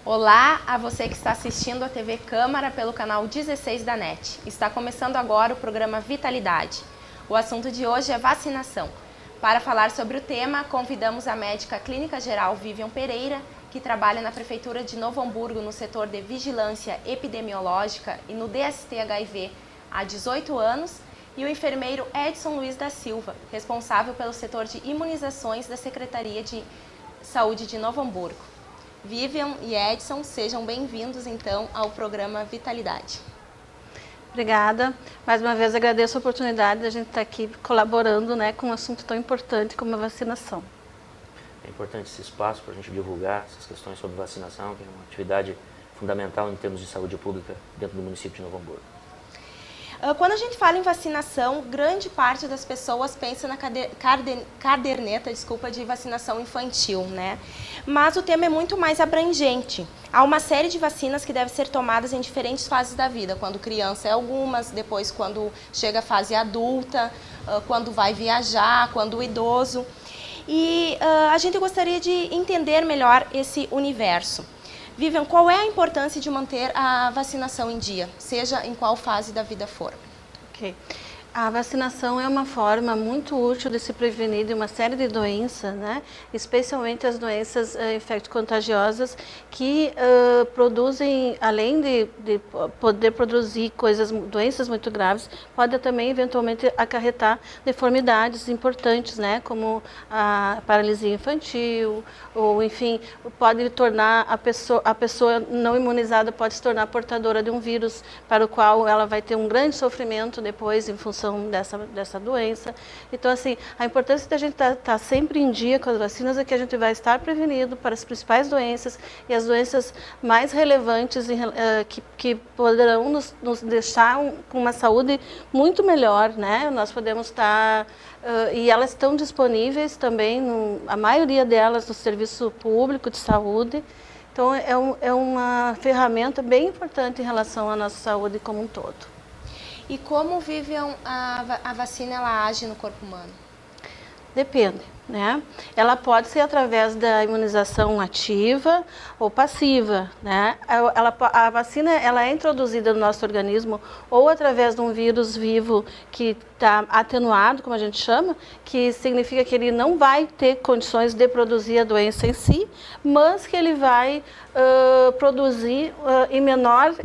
Olá a você que está assistindo a TV Câmara pelo canal 16 da NET. Está começando agora o programa Vitalidade. O assunto de hoje é vacinação. Para falar sobre o tema, convidamos a médica clínica geral Vivian Pereira, que trabalha na Prefeitura de Novo Hamburgo no setor de vigilância epidemiológica e no DST-HIV há 18 anos, e o enfermeiro Edson Luiz da Silva, responsável pelo setor de imunizações da Secretaria de Saúde de Novo Hamburgo. Vivian e Edson, sejam bem-vindos então ao programa Vitalidade. Obrigada. Mais uma vez agradeço a oportunidade de a gente estar aqui colaborando, com um assunto tão importante como a vacinação. É importante esse espaço para a gente divulgar essas questões sobre vacinação, que é uma atividade fundamental em termos de saúde pública dentro do município de Novo Hamburgo. Quando a gente fala em vacinação, grande parte das pessoas pensa na caderneta de vacinação infantil, né? Mas o tema é muito mais abrangente. Há uma série de vacinas que devem ser tomadas em diferentes fases da vida. Quando criança é algumas, depois quando chega a fase adulta, quando vai viajar, quando idoso. E a gente gostaria de entender melhor esse universo. Vivian, qual é a importância de manter a vacinação em dia, seja em qual fase da vida for? Ok. A vacinação é uma forma muito útil de se prevenir de uma série de doenças, especialmente as doenças infecto-contagiosas que produzem, além de poder produzir doenças muito graves, pode também eventualmente acarretar deformidades importantes, como a paralisia infantil, ou enfim, pode tornar a pessoa não imunizada pode se tornar portadora de um vírus para o qual ela vai ter um grande sofrimento depois em função dessa doença. Então, assim, a importância da gente estar sempre em dia com as vacinas é que a gente vai estar prevenido para as principais doenças e as doenças mais relevantes que poderão nos deixar com uma saúde muito melhor, Nós podemos estar... e elas estão disponíveis também, a maioria delas, no serviço público de saúde. Então, é uma ferramenta bem importante em relação à nossa saúde como um todo. E como, Vivian, a vacina ela age no corpo humano? Depende, Ela pode ser através da imunização ativa ou passiva, A vacina ela é introduzida no nosso organismo ou através de um vírus vivo que está atenuado, como a gente chama, que significa que ele não vai ter condições de produzir a doença em si, mas que ele vai produzir em menor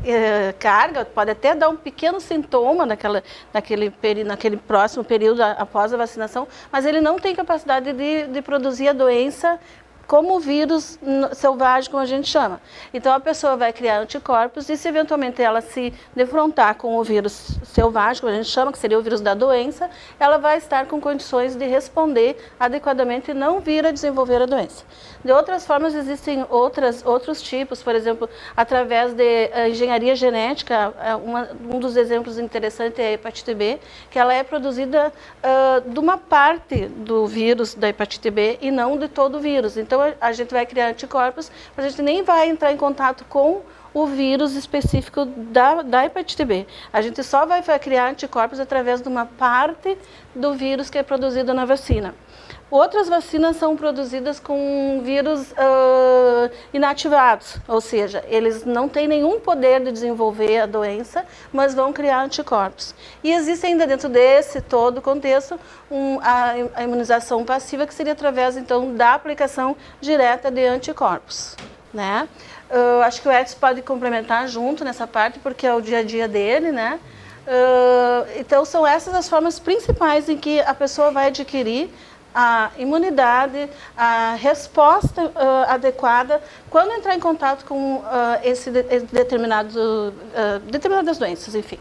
carga, pode até dar um pequeno sintoma naquele próximo período após a vacinação, mas ele não tem capacidade de produzir a doença como o vírus selvagem, como a gente chama. Então, a pessoa vai criar anticorpos e, se eventualmente ela se defrontar com o vírus selvagem, como a gente chama, que seria o vírus da doença, ela vai estar com condições de responder adequadamente e não vir a desenvolver a doença. De outras formas, existem outros tipos, por exemplo, através de engenharia genética, um dos exemplos interessantes é a hepatite B, que ela é produzida de uma parte do vírus da hepatite B e não de todo o vírus. Então, a gente vai criar anticorpos, mas a gente nem vai entrar em contato com o vírus específico da hepatite B. A gente só vai criar anticorpos através de uma parte do vírus que é produzido na vacina. Outras vacinas são produzidas com vírus inativados, ou seja, eles não têm nenhum poder de desenvolver a doença, mas vão criar anticorpos. E existe ainda dentro desse todo contexto a imunização passiva, que seria através, então, da aplicação direta de anticorpos, acho que o Edson pode complementar junto nessa parte, porque é o dia a dia dele, então, são essas as formas principais em que a pessoa vai adquirir a imunidade, a resposta adequada quando entrar em contato com determinadas doenças, enfim.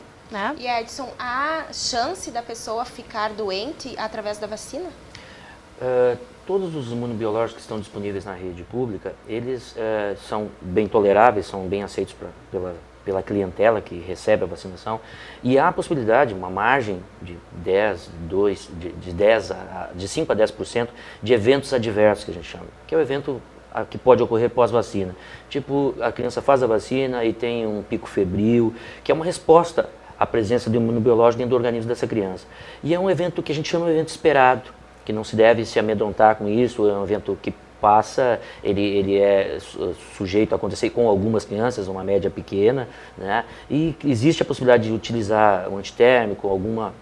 E Edson, há chance da pessoa ficar doente através da vacina? Todos os imunobiológicos que estão disponíveis na rede pública, eles são bem toleráveis, são bem aceitos pela clientela que recebe a vacinação, e há a possibilidade, uma margem de 5 a 10% de eventos adversos, que a gente chama, que é o evento que pode ocorrer pós-vacina. Tipo, a criança faz a vacina e tem um pico febril, que é uma resposta a presença do imunobiológico dentro do organismo dessa criança. E é um evento que a gente chama de evento esperado, que não se deve se amedrontar com isso, é um evento que passa, ele é sujeito a acontecer com algumas crianças, uma média pequena, né? E existe a possibilidade de utilizar um antitérmico, alguma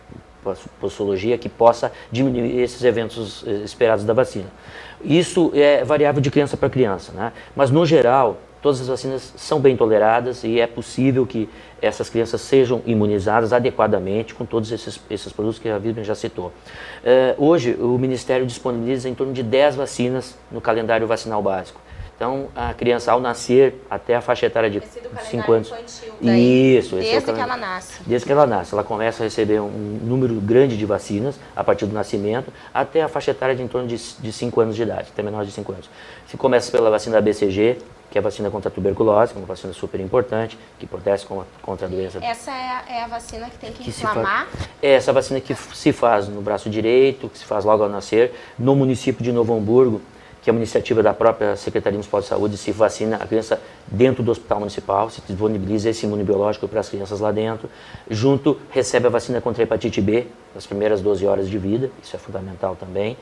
posologia que possa diminuir esses eventos esperados da vacina. Isso é variável de criança para criança, né? Mas no geral, todas as vacinas são bem toleradas e é possível que essas crianças sejam imunizadas adequadamente com todos esses produtos que a Vivian já citou. Hoje, o Ministério disponibiliza em torno de 10 vacinas no calendário vacinal básico. Então, a criança, ao nascer, até a faixa etária de 5 anos... Isso. Desde que ela nasce. Desde que ela nasce. Ela começa a receber um número grande de vacinas a partir do nascimento, até a faixa etária de em torno de 5 anos de idade, até menor de 5 anos. Se começa pela vacina BCG, que é a vacina contra a tuberculose, uma vacina super importante, que protege contra a doença. Essa é a vacina que tem que inflamar? É essa vacina que se faz no braço direito, que se faz logo ao nascer, no município de Novo Hamburgo, que é uma iniciativa da própria Secretaria Municipal de Saúde, se vacina a criança dentro do hospital municipal, se disponibiliza esse imunobiológico para as crianças lá dentro, junto recebe a vacina contra a hepatite B, nas primeiras 12 horas de vida, isso é fundamental também.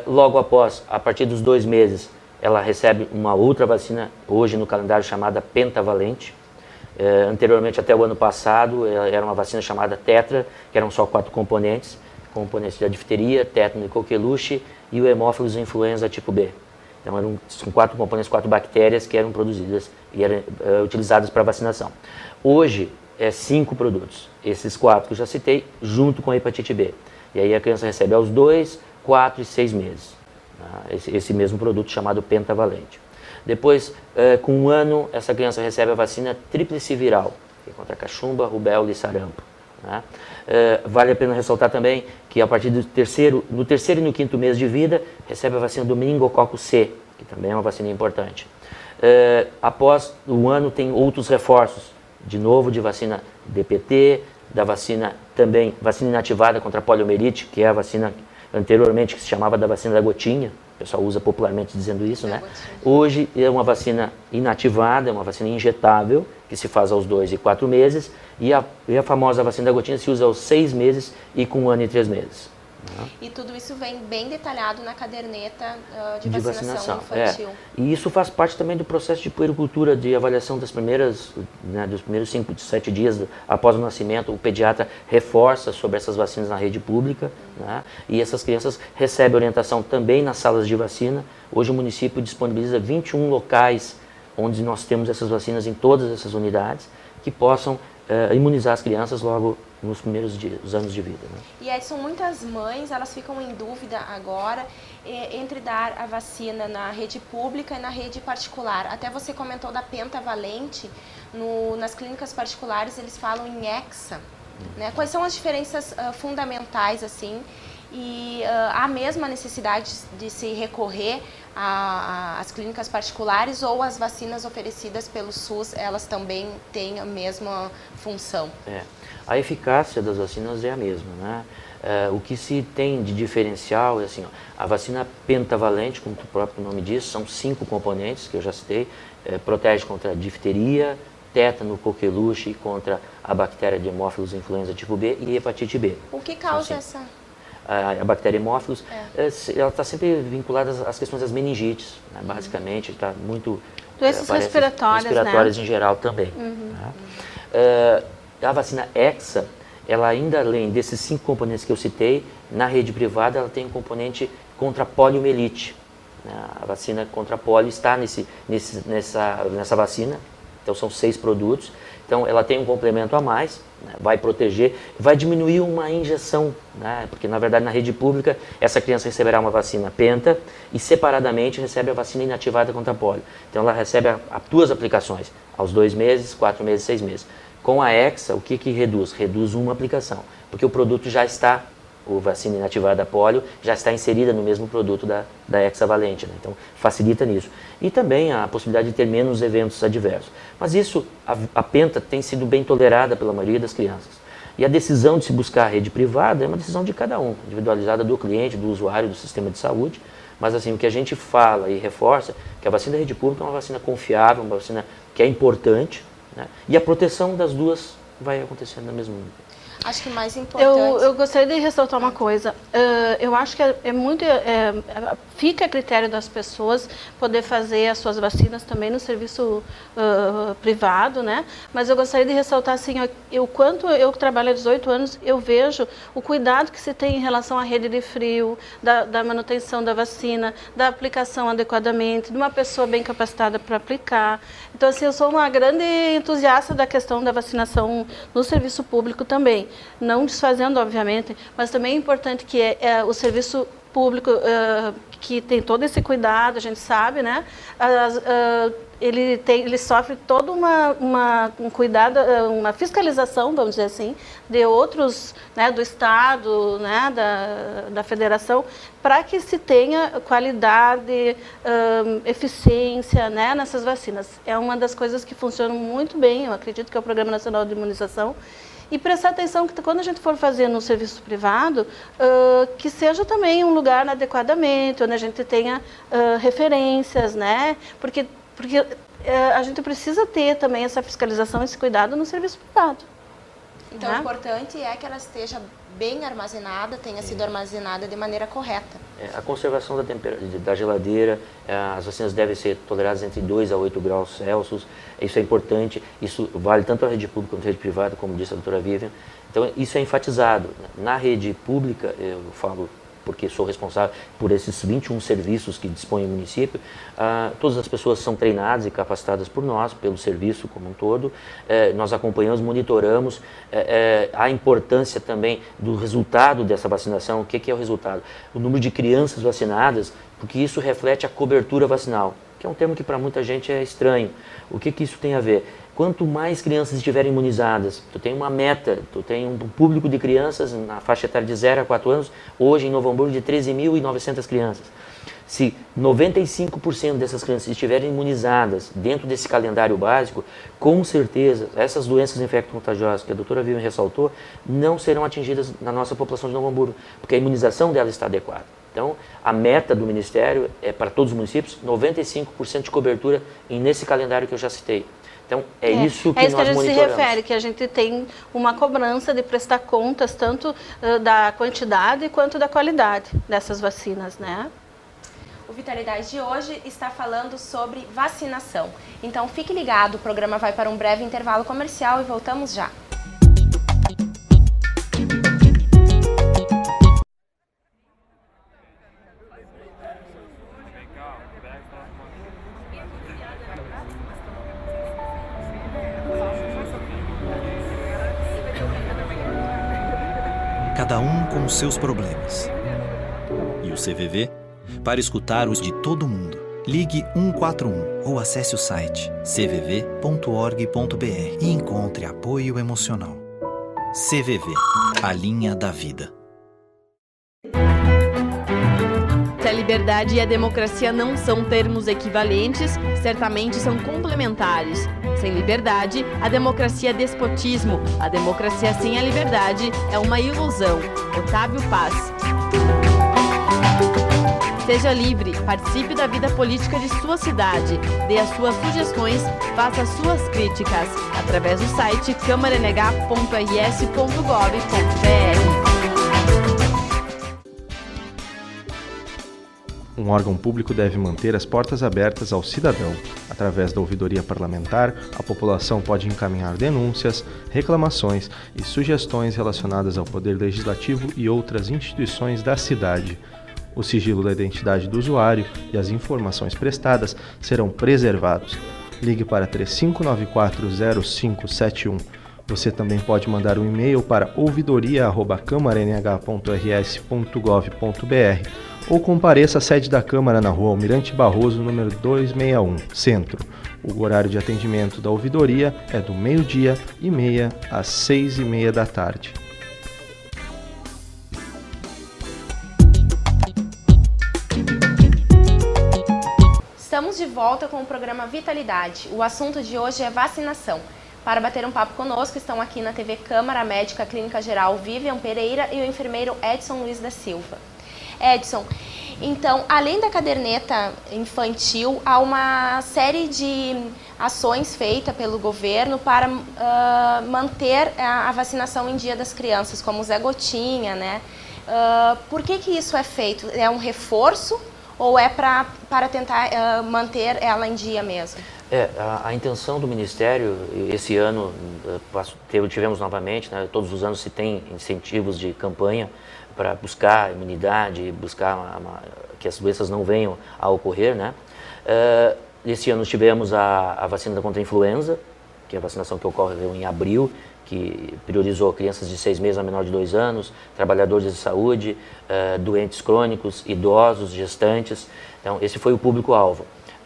Logo após, a partir dos 2 meses, ela recebe uma outra vacina, hoje no calendário chamada pentavalente. Anteriormente, até o ano passado, era uma vacina chamada tetra, que eram só 4 componentes da difteria, tétano e coqueluche e o hemófilos influenza tipo B. Então são 4 componentes, 4 bactérias que eram produzidas e eram utilizadas para vacinação. Hoje é 5 produtos, esses 4 que eu já citei, junto com a hepatite B. E aí a criança recebe aos 2, 4 e 6 meses. Esse mesmo produto chamado pentavalente. Depois, com 1 ano, essa criança recebe a vacina tríplice viral, que é contra cachumba, rubéola e sarampo. Né? Vale a pena ressaltar também que a partir no terceiro e no 5º mês de vida, recebe a vacina do meningococo C, que também é uma vacina importante. Após 1 ano, tem outros reforços, de novo de vacina DPT, da vacina também, vacina inativada contra a poliomielite, que é a vacina anteriormente que se chamava da vacina da gotinha, o pessoal usa popularmente dizendo isso, né? Hoje é uma vacina inativada, é uma vacina injetável, que se faz aos 2 e 4 meses, e a famosa vacina da gotinha se usa aos 6 meses e com 1 ano e 3 meses. E tudo isso vem bem detalhado na caderneta de vacinação infantil. E isso faz parte também do processo de puericultura, de avaliação dos primeiros 5, 7 dias após o nascimento. O pediatra reforça sobre essas vacinas na rede pública, né? E essas crianças recebem orientação também nas salas de vacina. Hoje o município disponibiliza 21 locais onde nós temos essas vacinas em todas essas unidades que possam imunizar as crianças logo nos primeiros anos de vida. Né? E aí são muitas mães, elas ficam em dúvida agora entre dar a vacina na rede pública e na rede particular. Até você comentou da pentavalente, nas clínicas particulares eles falam em hexa. Né? Quais são as diferenças fundamentais assim? E há a mesma necessidade de se recorrer às clínicas particulares ou as vacinas oferecidas pelo SUS, elas também têm a mesma função? A eficácia das vacinas é a mesma, né? O que se tem de diferencial é assim, a vacina pentavalente, como o próprio nome diz, são 5 componentes que eu já citei, protege contra a difteria, tétano, coqueluche, contra a bactéria de hemófilos influenza tipo B e hepatite B. O que causa essa? A bactéria hemófilos, ela está sempre vinculada às questões das meningites, né? Basicamente, está muito... Doenças respiratórias, né? Em geral também. A vacina Hexa, ela ainda além desses 5 componentes que eu citei, na rede privada ela tem um componente contra a poliomielite. A vacina contra a polio está nessa vacina, então são 6 produtos. Então ela tem um complemento a mais, né? Vai proteger, vai diminuir uma injeção, né? Porque na verdade na rede pública essa criança receberá uma vacina penta e separadamente recebe a vacina inativada contra a polio. Então ela recebe as 2 aplicações, aos 2 meses, 4 meses, 6 meses. Com a Hexa, o que reduz? Reduz uma aplicação, porque o produto já está, a vacina inativada polio, já está inserida no mesmo produto da hexavalente, né? Então facilita nisso. E também a possibilidade de ter menos eventos adversos. Mas isso, a penta tem sido bem tolerada pela maioria das crianças. E a decisão de se buscar a rede privada é uma decisão de cada um, individualizada do cliente, do usuário, do sistema de saúde. Mas assim, o que a gente fala e reforça é que a vacina da rede pública é uma vacina confiável, uma vacina que é importante, né? E a proteção das duas vai acontecendo na mesma. Acho que mais importante... Eu gostaria de ressaltar uma coisa. Eu acho que fica a critério das pessoas poder fazer as suas vacinas também no serviço privado, né? Mas eu gostaria de ressaltar assim, o quanto eu trabalho há 18 anos, eu vejo o cuidado que se tem em relação à rede de frio, da manutenção da vacina, da aplicação adequadamente, de uma pessoa bem capacitada para aplicar. Então, assim, eu sou uma grande entusiasta da questão da vacinação no serviço público também. Não desfazendo, obviamente, mas também é importante que o serviço público, que tem todo esse cuidado, a gente sabe, né? Ele sofre todo um cuidado, uma fiscalização, vamos dizer assim, de outros, né, do Estado, né, da Federação, para que se tenha qualidade, eficiência, né, nessas vacinas. É uma das coisas que funcionam muito bem, eu acredito que é o Programa Nacional de Imunização. E prestar atenção que quando a gente for fazer no serviço privado, que seja também um lugar adequadamente, onde a gente tenha referências, né? Porque a gente precisa ter também essa fiscalização, esse cuidado no serviço privado. Então, o importante é que ela esteja bem armazenada, tenha sido armazenada de maneira correta. A conservação da geladeira, as vacinas devem ser toleradas entre 2 a 8 graus Celsius, isso é importante, isso vale tanto a rede pública quanto a rede privada, como disse a doutora Vivian. Então, isso é enfatizado. Na rede pública, eu falo porque sou responsável por esses 21 serviços que dispõe o município, todas as pessoas são treinadas e capacitadas por nós, pelo serviço como um todo, nós acompanhamos, monitoramos a importância também do resultado dessa vacinação. O que é o resultado? O número de crianças vacinadas, porque isso reflete a cobertura vacinal, que é um termo que para muita gente é estranho. O que isso tem a ver? Quanto mais crianças estiverem imunizadas, tu tem uma meta, tu tem um público de crianças na faixa etária de 0 a 4 anos, hoje em Novo Hamburgo de 13.900 crianças. Se 95% dessas crianças estiverem imunizadas dentro desse calendário básico, com certeza essas doenças infecto-contagiosas que a doutora Vivian ressaltou não serão atingidas na nossa população de Novo Hamburgo, porque a imunização dela está adequada. Então, a meta do Ministério é para todos os municípios, 95% de cobertura nesse calendário que eu já citei. Então, é isso que nós monitoramos. É isso que a gente se refere, que a gente tem uma cobrança de prestar contas tanto da quantidade quanto da qualidade dessas vacinas, né? O Vitalidade de hoje está falando sobre vacinação. Então, fique ligado, o programa vai para um breve intervalo comercial e voltamos já. Cada um com os seus problemas. E o CVV? Para escutar os de todo mundo, ligue 141 ou acesse o site cvv.org.br e encontre apoio emocional. CVV, a linha da vida. Se a liberdade e a democracia não são termos equivalentes, certamente são complementares. Sem liberdade, a democracia é despotismo. A democracia sem a liberdade é uma ilusão. Otávio Paz. Seja livre, participe da vida política de sua cidade, dê as suas sugestões, faça as suas críticas, através do site câmaranh.rs.gov.br. Um órgão público deve manter as portas abertas ao cidadão. Através da ouvidoria parlamentar, a população pode encaminhar denúncias, reclamações e sugestões relacionadas ao Poder Legislativo e outras instituições da cidade. O sigilo da identidade do usuário e as informações prestadas serão preservados. Ligue para 35940571. Você também pode mandar um e-mail para ouvidoria@câmaranh.rs.gov.br ou compareça à sede da Câmara na Rua Almirante Barroso, número 261, Centro. O horário de atendimento da ouvidoria é do 12h30 às 6h30 da tarde. Estamos de volta com o programa Vitalidade. O assunto de hoje é vacinação. Para bater um papo conosco, estão aqui na TV Câmara a médica clínica geral Vivian Pereira e o enfermeiro Edson Luiz da Silva. Edson, Então, além da caderneta infantil, há uma série de ações feitas pelo governo para manter a vacinação em dia das crianças, como o Zé Gotinha, né? Por que isso é feito? É um reforço ou é para tentar manter ela em dia mesmo? A intenção do Ministério, esse ano tivemos novamente, né, todos os anos se tem incentivos de campanha para buscar imunidade, buscar que as doenças não venham a ocorrer, né? Esse ano tivemos a vacina contra a influenza, que é a vacinação que ocorreu em abril, que priorizou crianças de 6 meses a menor de 2 anos, trabalhadores de saúde, doentes crônicos, idosos, gestantes. Então, esse foi o público-alvo.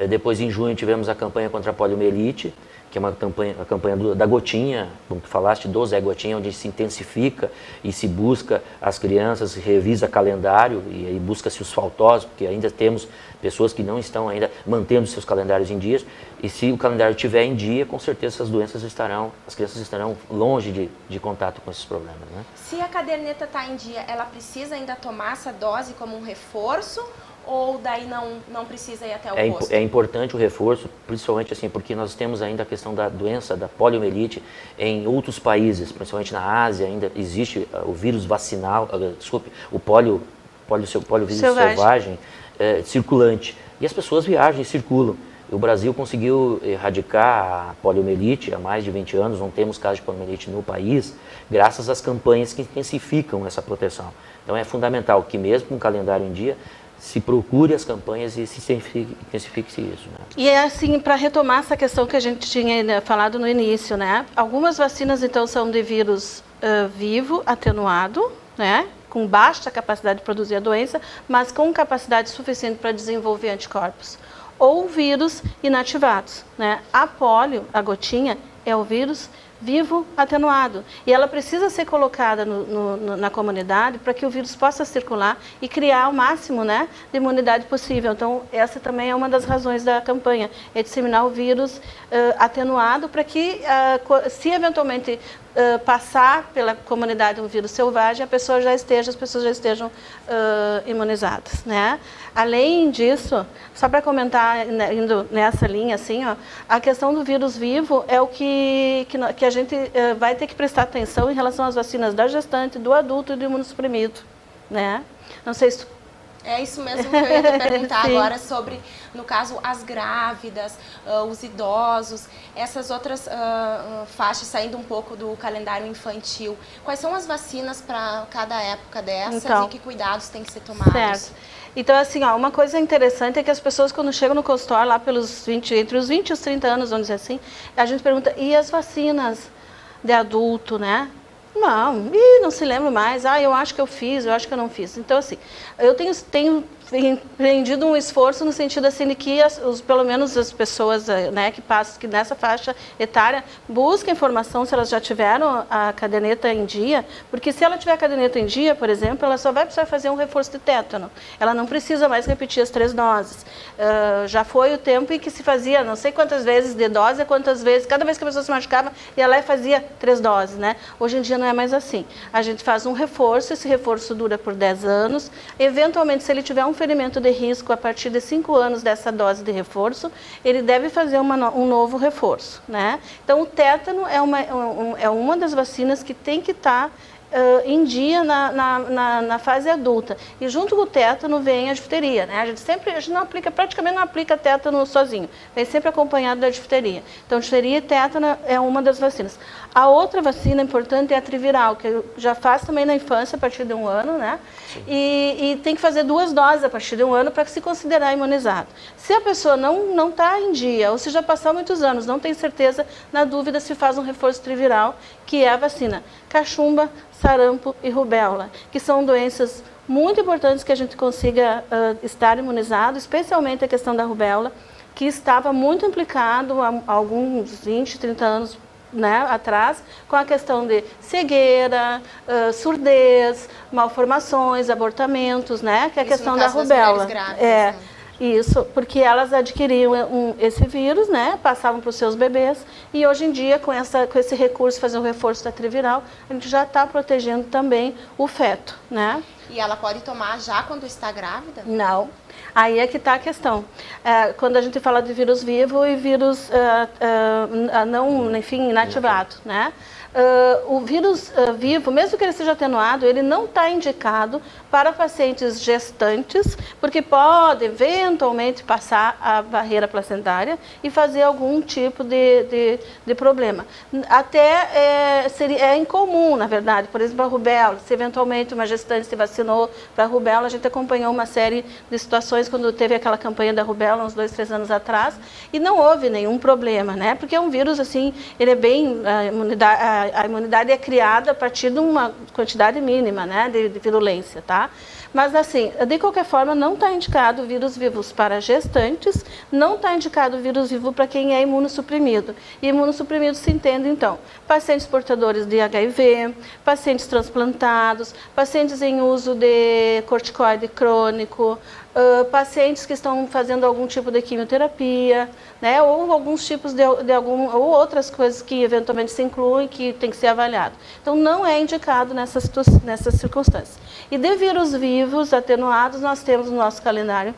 Depois, em junho, tivemos a campanha contra a poliomielite, que é a campanha da Gotinha, como tu falaste, do Zé Gotinha, onde se intensifica e se busca as crianças, revisa calendário e aí busca-se os faltosos, porque ainda temos pessoas que não estão ainda mantendo seus calendários em dias, e se o calendário estiver em dia, com certeza as crianças estarão longe de contato com esses problemas, né? Se a caderneta está em dia, ela precisa ainda tomar essa dose como um reforço? Ou daí não precisa ir até o posto? É importante o reforço, principalmente assim, porque nós temos ainda a questão da doença, da poliomielite, em outros países, principalmente na Ásia, ainda existe o vírus vacinal, o poliovírus selvagem circulante. E as pessoas viajam e circulam. O Brasil conseguiu erradicar a poliomielite há mais de 20 anos, não temos casos de poliomielite no país, graças às campanhas que intensificam essa proteção. Então é fundamental que mesmo com o calendário em dia, se procure as campanhas e se intensifique isso, né? E é assim, para retomar essa questão que a gente tinha falado no início, né? Algumas vacinas, então, são de vírus vivo, atenuado, né? Com baixa capacidade de produzir a doença, mas com capacidade suficiente para desenvolver anticorpos. Ou vírus inativados, né? A polio, a gotinha, é o vírus vivo atenuado. E ela precisa ser colocada na comunidade para que o vírus possa circular e criar o máximo, né, de imunidade possível. Então, essa também é uma das razões da campanha, é disseminar o vírus atenuado para que, se eventualmente passar pela comunidade um vírus selvagem, as pessoas já estejam imunizadas, né? Além disso, só para comentar, indo nessa linha, assim, ó, a questão do vírus vivo é o que a gente vai ter que prestar atenção em relação às vacinas da gestante, do adulto e do imunossuprimido, né? Não sei se... É isso mesmo que eu ia te perguntar agora sobre, no caso, as grávidas, os idosos, essas outras faixas saindo um pouco do calendário infantil. Quais são as vacinas para cada época dessas e que cuidados têm que ser tomados? Certo. Então, assim, ó, uma coisa interessante é que as pessoas, quando chegam no consultório, lá entre os 20 e os 30 anos, vamos dizer assim, a gente pergunta, e as vacinas de adulto, né? Não se lembra mais. Eu acho que eu fiz, eu acho que eu não fiz. Então, assim, eu tenho empreendido um esforço no sentido assim de que pelo menos as pessoas, né, que nessa faixa etária busquem informação se elas já tiveram a caderneta em dia, porque se ela tiver a caderneta em dia, por exemplo, ela só vai precisar fazer um reforço de tétano. Ela não precisa mais repetir as 3 doses. Já foi o tempo em que se fazia não sei quantas vezes de dose, cada vez que a pessoa se machucava, ia lá e fazia 3 doses, né? Hoje em dia não é mais assim. A gente faz um reforço, esse reforço dura por 10 anos. Eventualmente, se ele tiver um ferimento de risco a partir de 5 anos dessa dose de reforço, ele deve fazer um novo reforço, né? Então, o tétano é uma das vacinas que tem que estar em dia na fase adulta. E junto com o tétano vem a difteria, né? A gente praticamente não aplica tétano sozinho, vem sempre acompanhado da difteria. Então, difteria e tétano é uma das vacinas. A outra vacina importante é a triviral, que já faz também na infância a partir de 1 ano, né? E tem que fazer 2 doses a partir de 1 ano para se considerar imunizado. Se a pessoa não está em dia, ou se já passou muitos anos, não tem certeza, na dúvida se faz um reforço triviral, que é a vacina cachumba, sarampo e rubéola, que são doenças muito importantes que a gente consiga estar imunizado, especialmente a questão da rubéola, que estava muito implicado há alguns 20, 30 anos, né, atrás, com a questão de cegueira, surdez, malformações, abortamentos, né, que é a questão da rubéola. Isso, porque elas adquiriam esse vírus, né, passavam para os seus bebês, e hoje em dia, com esse recurso, fazer o reforço da triviral, a gente já está protegendo também o feto, né? E ela pode tomar já quando está grávida? Não. Aí é que está a questão. Quando a gente fala de vírus vivo e vírus não, enfim, inativado, né? O vírus vivo, mesmo que ele seja atenuado, ele não está indicado para pacientes gestantes, porque pode eventualmente passar a barreira placentária e fazer algum tipo de problema. Até é incomum, na verdade, por exemplo, a rubéola, se eventualmente uma gestante se vacinou para a rubéola, a gente acompanhou uma série de situações quando teve aquela campanha da rubéola, uns 2, 3 anos atrás, e não houve nenhum problema, né? Porque é um vírus, assim, ele é bem, a imunidade é criada a partir de uma quantidade mínima, né, de virulência, tá? Mas, assim, de qualquer forma, não está indicado vírus vivos para gestantes, não está indicado vírus vivo para quem é imunossuprimido. E imunossuprimido se entende, então, pacientes portadores de HIV, pacientes transplantados, pacientes em uso de corticoide crônico, pacientes que estão fazendo algum tipo de quimioterapia, né, ou alguns tipos ou outras coisas que eventualmente se incluem, que tem que ser avaliado. Então, não é indicado nessas circunstâncias. E de vírus vivos atenuados, nós temos no nosso calendário